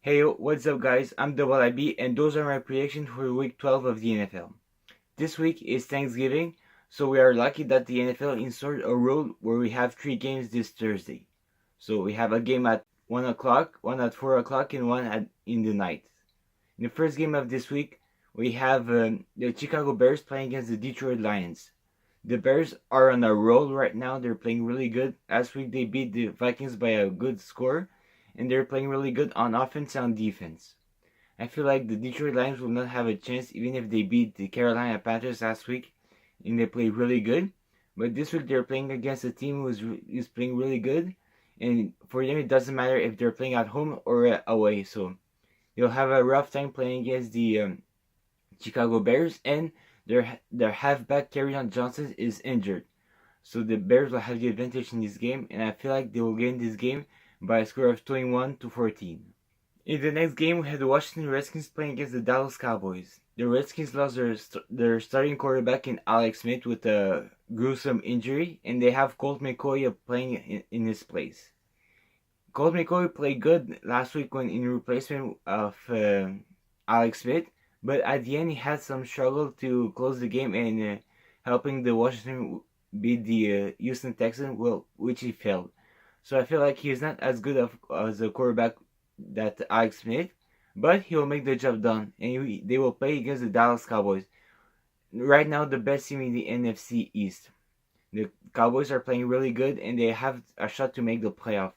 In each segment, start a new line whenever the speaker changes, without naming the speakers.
Hey, what's up guys? I'm Double IB and those are my predictions for week 12 of the NFL. This week is Thanksgiving, so we are lucky that the NFL inserted a rule where we have 3 games this Thursday. So we have a game at 1 o'clock, one at 4 o'clock, and in the night. In the first game of this week, we have the Chicago Bears playing against the Detroit Lions. The Bears are on a roll right now. They're playing really good. Last week they beat the Vikings by a good score, and they're playing really good on offense and defense. I feel like the Detroit Lions will not have a chance even if they beat the Carolina Panthers last week and they played really good. But this week they're playing against a team who's playing really good, and for them it doesn't matter if they're playing at home or away. So they'll have a rough time playing against the Chicago Bears, and their halfback Kerryon Johnson is injured. So the Bears will have the advantage in this game, and I feel like they will gain this game by a score of 21-14. In the next game, we have the Washington Redskins playing against the Dallas Cowboys. The Redskins lost their starting quarterback in Alex Smith with a gruesome injury, and they have Colt McCoy playing in his place. Colt McCoy played good last week when in replacement of Alex Smith, but at the end he had some struggle to close the game and helping the Washington beat the Houston Texans, which he failed. So I feel like he's not as good as a quarterback that Alex Smith, but he will make the job done, and they will play against the Dallas Cowboys. Right now, the best team in the NFC East. The Cowboys are playing really good, and they have a shot to make the playoff.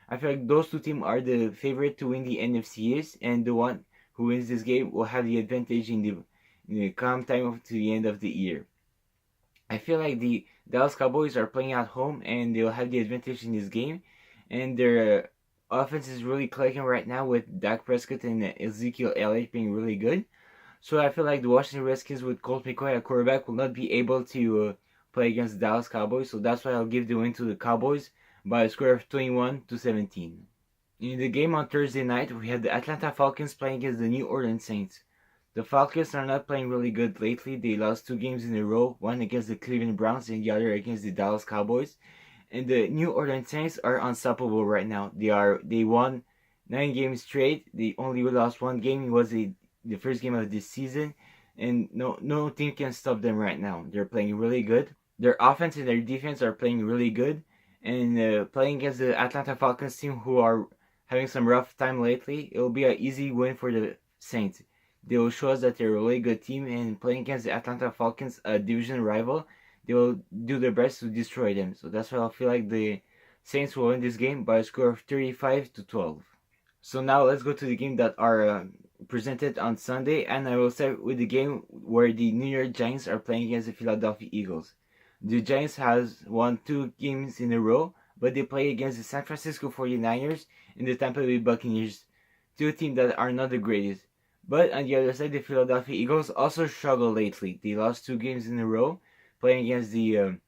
I feel like those two teams are the favorite to win the NFC East, and the one who wins this game will have the advantage in the calm time to the end of the year. I feel like the Dallas Cowboys are playing at home, and they'll have the advantage in this game, and their offense is really clicking right now with Dak Prescott and Ezekiel Elliott being really good. So I feel like the Washington Redskins with Colt McCoy at quarterback will not be able to play against the Dallas Cowboys. So that's why I'll give the win to the Cowboys by a score of 21-17. In the game on Thursday night, we had the Atlanta Falcons playing against the New Orleans Saints. The Falcons are not playing really good lately. They lost 2 games in a row, one against the Cleveland Browns and the other against the Dallas Cowboys. And the New Orleans Saints are unstoppable right now. They won 9 games straight. They only lost 1 game. It was the first game of this season, and no team can stop them right now. They're playing really good. Their offense and their defense are playing really good, and playing against the Atlanta Falcons team who are having some rough time lately, it will be an easy win for the Saints. They will show us that they're a really good team, and playing against the Atlanta Falcons, a division rival, they will do their best to destroy them. So that's why I feel like the Saints will win this game by a score of 35-12. So now let's go to the game that are presented on Sunday, and I will start with the game where the New York Giants are playing against the Philadelphia Eagles. The Giants has won 2 games in a row, but they play against the San Francisco 49ers and the Tampa Bay Buccaneers, 2 teams that are not the greatest. But on the other side, the Philadelphia Eagles also struggle lately. They lost 2 games in a row, playing against the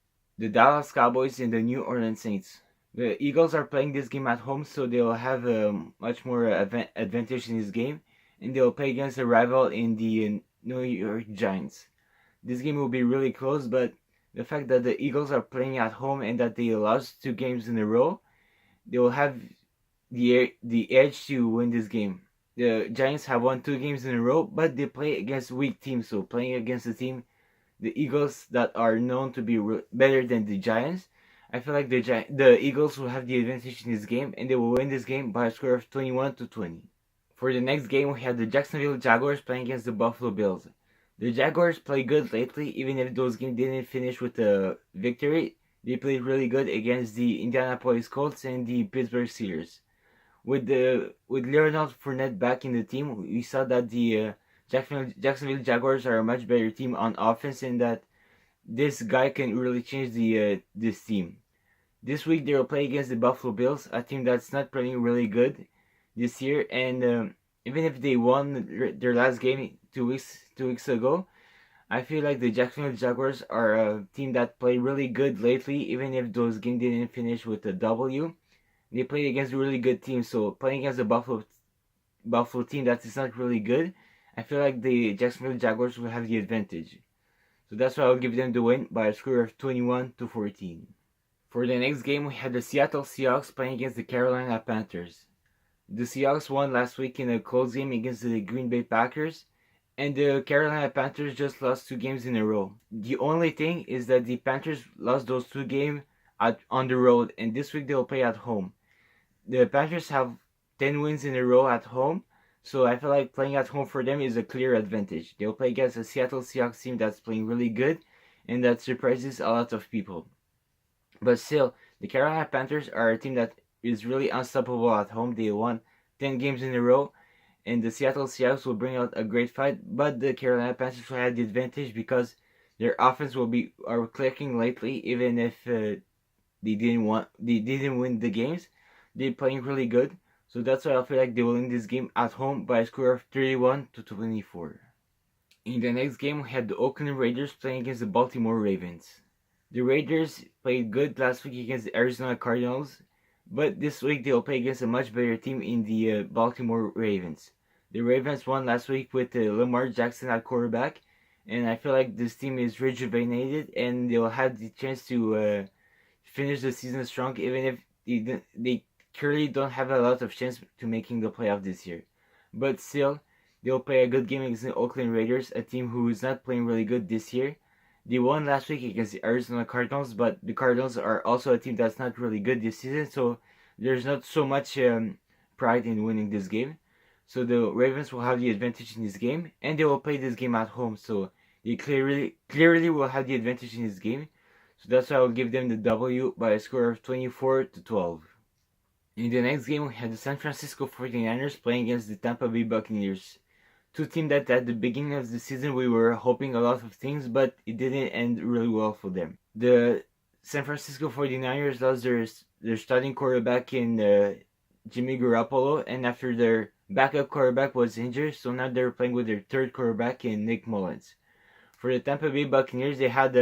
Dallas Cowboys and the New Orleans Saints. The Eagles are playing this game at home, so they'll have much more advantage in this game, and they'll play against a rival in the New York Giants. This game will be really close, but the fact that the Eagles are playing at home and that they lost 2 games in a row, they will have the edge to win this game. The Giants have won 2 games in a row, but they play against weak teams, so playing against a team, the Eagles that are known to be better than the Giants, I feel like the Eagles will have the advantage in this game, and they will win this game by a score of 21-20. For the next game, we have the Jacksonville Jaguars playing against the Buffalo Bills. The Jaguars play good lately, even if those games didn't finish with a victory. They played really good against the Indianapolis Colts and the Pittsburgh Steelers. With Leonard Fournette back in the team, we saw that the Jacksonville Jaguars are a much better team on offense, and that this guy can really change this team. This week they will play against the Buffalo Bills, a team that's not playing really good this year, and even if they won their last game 2 weeks ago, I feel like the Jacksonville Jaguars are a team that played really good lately, even if those games didn't finish with a W. They played against a really good teams, so playing against the Buffalo team that is not really good, I feel like the Jacksonville Jaguars will have the advantage. So that's why I'll give them the win by a score of 21-14. For the next game, we had the Seattle Seahawks playing against the Carolina Panthers. The Seahawks won last week in a close game against the Green Bay Packers, and the Carolina Panthers just lost 2 games in a row. The only thing is that the Panthers lost those 2 games on the road, and this week they'll play at home. The Panthers have 10 wins in a row at home, so I feel like playing at home for them is a clear advantage. They'll play against a Seattle Seahawks team that's playing really good, and that surprises a lot of people. But still, the Carolina Panthers are a team that is really unstoppable at home. They won 10 games in a row, and the Seattle Seahawks will bring out a great fight, but the Carolina Panthers will have the advantage because their offense are clicking lately, even if they didn't win the games. They're playing really good, so that's why I feel like they will win this game at home by a score of 31-24. In the next game, we had the Oakland Raiders playing against the Baltimore Ravens. The Raiders played good last week against the Arizona Cardinals, but this week they'll play against a much better team in the Baltimore Ravens. The Ravens won last week with Lamar Jackson at quarterback, and I feel like this team is rejuvenated and they'll have the chance to finish the season strong, even if they currently don't have a lot of chance to making the playoff this year. But still, they'll play a good game against the Oakland Raiders, a team who is not playing really good this year. They won last week against the Arizona Cardinals, but the Cardinals are also a team that's not really good this season, so there's not so much pride in winning this game. So the Ravens will have the advantage in this game, and they will play this game at home, so they clearly will have the advantage in this game. So that's why I'll give them the W by a score of 24-12. In the next game, we had the San Francisco 49ers playing against the Tampa Bay Buccaneers. Two teams that at the beginning of the season we were hoping a lot of things, but it didn't end really well for them. The San Francisco 49ers lost their starting quarterback in Jimmy Garoppolo, and after their backup quarterback was injured, so now they're playing with their third quarterback in Nick Mullins. For the Tampa Bay Buccaneers, they had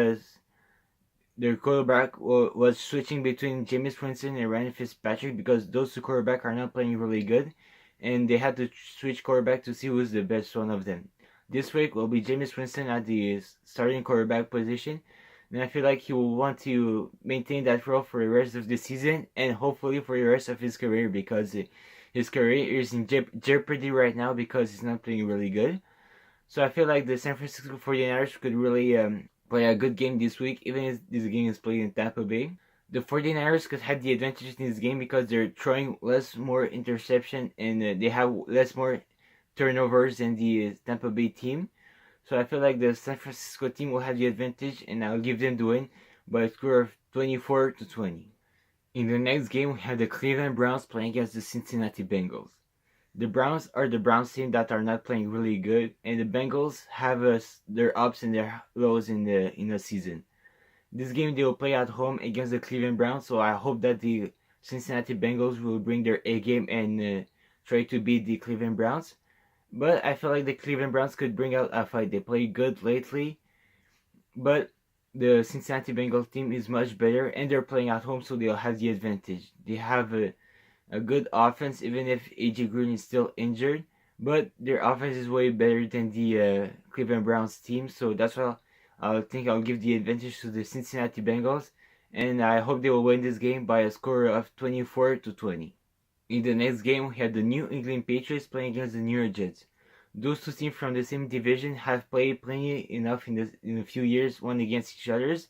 their quarterback was switching between Jameis Winston and Ryan Fitzpatrick because those two quarterbacks are not playing really good, and they had to switch quarterback to see who's the best one of them. This week will be Jameis Winston at the starting quarterback position, and I feel like he will want to maintain that role for the rest of the season and hopefully for the rest of his career because his career is in jeopardy right now because he's not playing really good. So I feel like the San Francisco 49ers could really play a good game this week, even if this game is played in Tampa Bay. The 49ers could have the advantage in this game because they're throwing more interception and they have more turnovers than the Tampa Bay team. So I feel like the San Francisco team will have the advantage, and I'll give them the win by a score of 24-20. In the next game, we have the Cleveland Browns playing against the Cincinnati Bengals. The Browns are the Browns team that are not playing really good, and the Bengals have their ups and their lows in the season. This game they will play at home against the Cleveland Browns, so I hope that the Cincinnati Bengals will bring their A game and try to beat the Cleveland Browns. But I feel like the Cleveland Browns could bring out a fight. They play good lately, but the Cincinnati Bengals team is much better, and they're playing at home, so they'll have the advantage. They have a good offense, even if AJ Green is still injured, but their offense is way better than the Cleveland Browns team, so that's why I think I'll give the advantage to the Cincinnati Bengals, and I hope they will win this game by a score of 24-20. In the next game, we had the New England Patriots playing against the New York Jets. Those two teams from the same division have played plenty enough in a few years, one against each other's,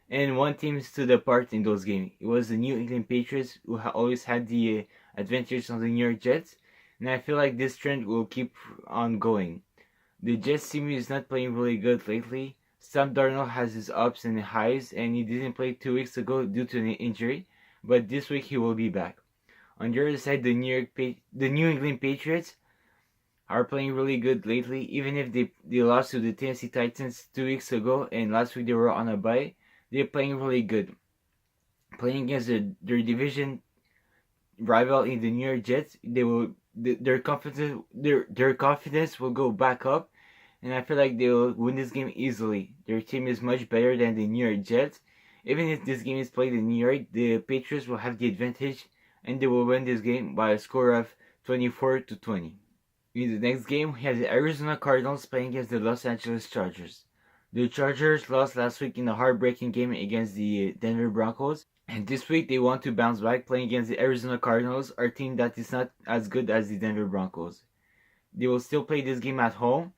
and one team stood apart in those games. It was the New England Patriots who always had the advantage on the New York Jets, and I feel like this trend will keep on going. The Jets team is not playing really good lately. Sam Darnold has his ups and highs, and he didn't play 2 weeks ago due to an injury, but this week he will be back. On the other side, the New England Patriots are playing really good lately, even if they lost to the Tennessee Titans 2 weeks ago, and last week they were on a bye. They're playing really good. Playing against their division rival in the New York Jets, their confidence will go back up, and I feel like they will win this game easily. Their team is much better than the New York Jets. Even if this game is played in New York, the Patriots will have the advantage, and they will win this game by a score of 24-20. In the next game, we have the Arizona Cardinals playing against the Los Angeles Chargers. The Chargers lost last week in a heartbreaking game against the Denver Broncos, And this week they want to bounce back, playing against the Arizona Cardinals, our team that is not as good as the Denver Broncos. They will still play this game at home,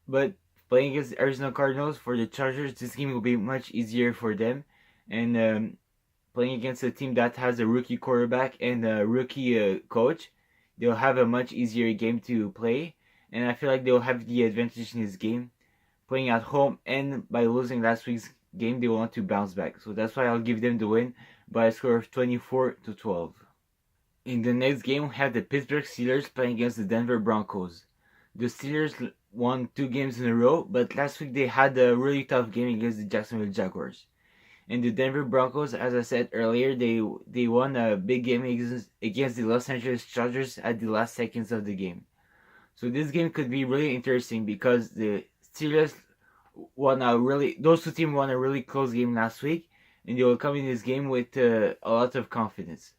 but playing against the Arizona Cardinals for the Chargers, this game will be much easier for them. And playing against a team that has a rookie quarterback and a rookie coach, they'll have a much easier game to play. And I feel like they'll have the advantage in this game, playing at home, and by losing last week's game, they want to bounce back. So that's why I'll give them the win by a score of 24-12. In the next game, we have the Pittsburgh Steelers playing against the Denver Broncos. The Steelers won 2 games in a row, but last week they had a really tough game against the Jacksonville Jaguars. And the Denver Broncos, as I said earlier, they won a big game against the Los Angeles Chargers at the last seconds of the game. So this game could be really interesting because the Steelers those two teams won a really close game last week, and they will come in this game with a lot of confidence.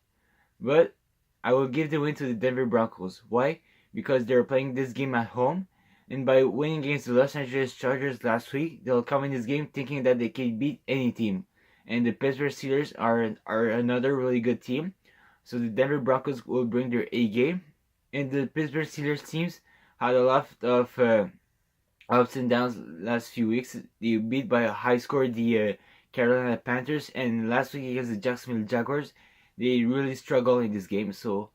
But I will give the win to the Denver Broncos. Why? Because they're playing this game at home, and by winning against the Los Angeles Chargers last week, they'll come in this game thinking that they can beat any team. And the Pittsburgh Steelers are another really good team. So the Denver Broncos will bring their A game. And the Pittsburgh Steelers teams had a lot of ups and downs last few weeks. They beat by a high score the Carolina Panthers, and last week against the Jacksonville Jaguars, they really struggled in this game. So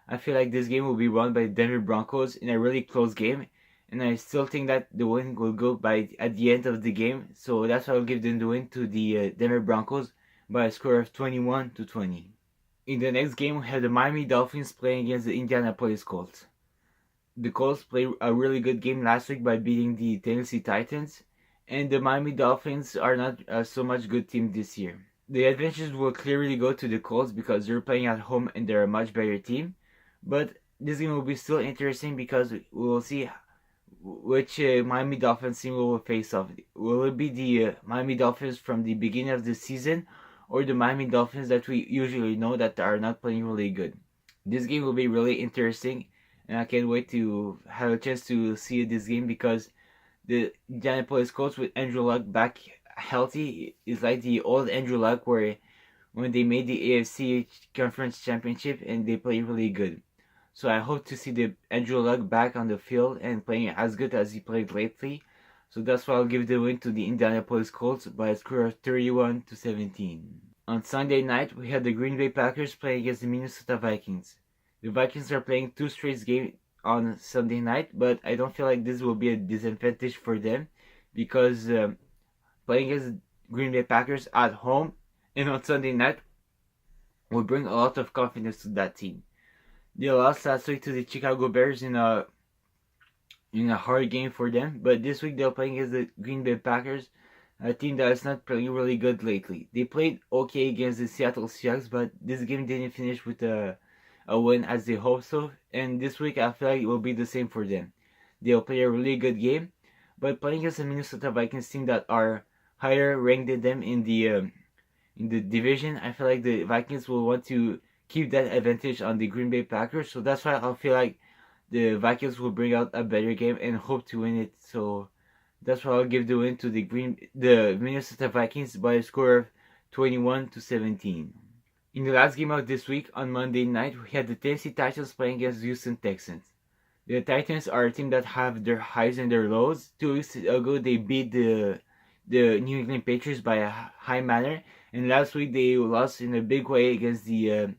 I feel like this game will be won by the Denver Broncos in a really close game, and I still think that the win will go by at the end of the game. So that's why I'll give them the win to the Denver Broncos by a score of 21-20. In the next game, we have the Miami Dolphins playing against the Indianapolis Colts. The Colts played a really good game last week by beating the Tennessee Titans, and the Miami Dolphins are not so much good team this year. The advantages will clearly go to the Colts because they're playing at home and they're a much better team. But this game will be still interesting because we will see which Miami Dolphins team will face off. Will it be the Miami Dolphins from the beginning of the season, or the Miami Dolphins that we usually know that are not playing really good? This game will be really interesting, and I can't wait to have a chance to see this game because the Indianapolis Colts with Andrew Luck back healthy is like the old Andrew Luck where when they made the AFC Conference Championship and they played really good. So I hope to see the Andrew Luck back on the field and playing as good as he played lately. So that's why I'll give the win to the Indianapolis Colts by a score of 31-17. On Sunday night, we had the Green Bay Packers playing against the Minnesota Vikings. The Vikings are playing 2 straight games on Sunday night, but I don't feel like this will be a disadvantage for them because playing against Green Bay Packers at home and on Sunday night will bring a lot of confidence to that team. They lost last week to the Chicago Bears in a hard game for them, but this week they're playing against the Green Bay Packers, a team that is not playing really good lately. They played okay against the Seattle Seahawks, but this game didn't finish with a win as they hoped so, and this week I feel like it will be the same for them. They'll play a really good game, but playing against the Minnesota Vikings team that are higher ranked than them in the division, I feel like the Vikings will want to keep that advantage on the Green Bay Packers. So that's why I feel like the Vikings will bring out a better game and hope to win it. So that's why I'll give the win to the Minnesota Vikings by a score of 21-17. In the last game of this week, on Monday night, we had the Tennessee Titans playing against the Houston Texans. The Titans are a team that have their highs and their lows. 2 weeks ago, they beat the New England Patriots by a high manner, and last week they lost in a big way against the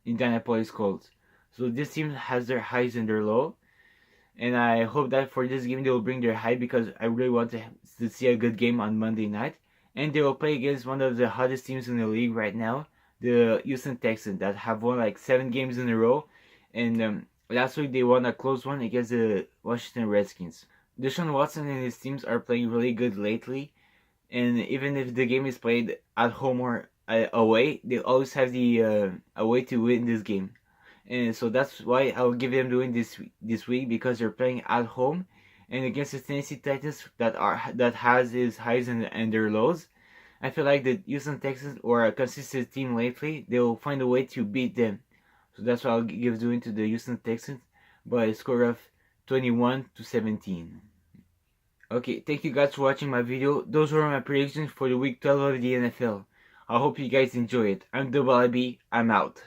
Indianapolis Colts. So this team has their highs and their lows, and I hope that for this game they will bring their high because I really want to see a good game on Monday night. And they will play against one of the hottest teams in the league right now, the Houston Texans, that have won like 7 games in a row, and last week they won a close one against the Washington Redskins. Deshaun Watson and his teams are playing really good lately, and even if the game is played at home or away, they always have a way to win this game. And so that's why I'll give them the win this week because they're playing at home and against the Tennessee Titans that has its highs and their lows. I feel like the Houston Texans are a consistent team lately. They will find a way to beat them. So that's why I'll give the win to the Houston Texans by a score of 21-17. Okay, thank you guys for watching my video. Those were my predictions for the week 12 of the NFL. I hope you guys enjoy it. I'm Double IB. I'm out.